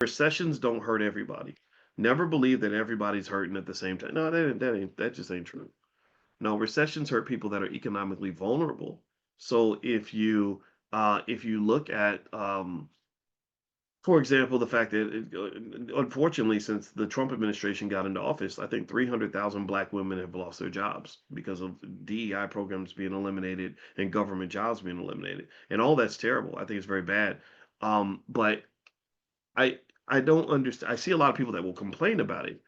Recessions don't hurt everybody. Never believe that everybody's hurting at the same time. No, that just ain't true. No, recessions hurt people that are economically vulnerable. So if you look at for example, the fact that, unfortunately, since the Trump administration got into office, I think 300,000 black women have lost their jobs because of DEI programs being eliminated and government jobs being eliminated. And all that's terrible. I think it's very bad. But I I don't understand. I see a lot of people that will complain about it,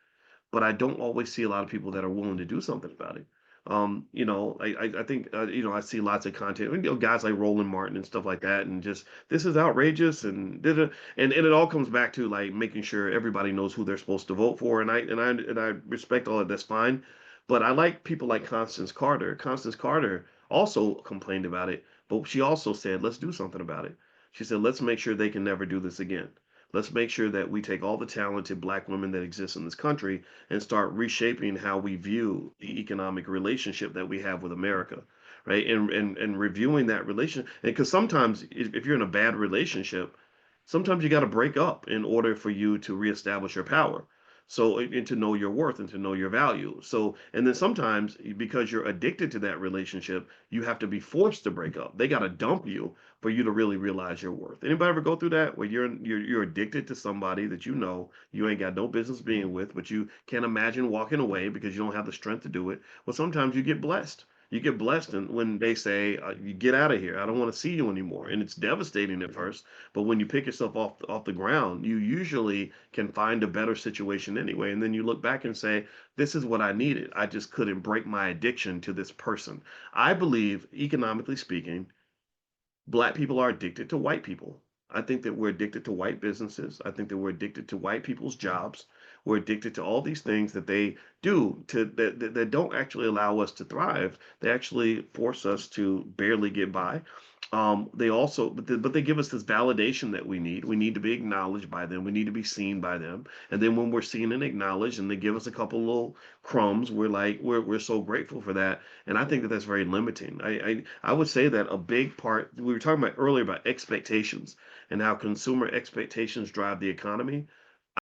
but I don't always see a lot of people that are willing to do something about it. I think I see lots of content, guys like Roland Martin and stuff like that, and just this is outrageous, and it all comes back to like making sure everybody knows who they're supposed to vote for, and I respect all that. That's fine, but I like people like Constance Carter. Constance Carter also complained about it, but she also said, let's do something about it. She said, let's make sure they can never do this again. Let's make sure that we take all the talented black women that exist in this country and start reshaping how we view the economic relationship that we have with America, right? And reviewing that relation. Because sometimes if you're in a bad relationship, sometimes you got to break up in order for you to reestablish your power. So, and to know your worth and to know your value. So, and then sometimes because you're addicted to that relationship, you have to be forced to break up. They got to dump you for you to really realize your worth. Anybody ever go through that where you're addicted to somebody that you ain't got no business being with, but you can't imagine walking away because you don't have the strength to do it? Well, sometimes you get blessed. You get blessed, and when they say, "You get out of here, I don't want to see you anymore," and it's devastating at first, but when you pick yourself off the ground, you usually can find a better situation anyway, and then you look back and say, "This is what I needed. I just couldn't break my addiction to this person." I believe, economically speaking, black people are addicted to white people. I think that we're addicted to white businesses. I think that we're addicted to white people's jobs. We're addicted to all these things that they do that don't actually allow us to thrive. They actually force us to barely get by. They also, but they give us this validation that we need. We need to be acknowledged by them. We need to be seen by them. And then when we're seen and acknowledged, and they give us a couple little crumbs, we're so grateful for that. And I think that that's very limiting. I would say that a big part we were talking about earlier about expectations and how consumer expectations drive the economy.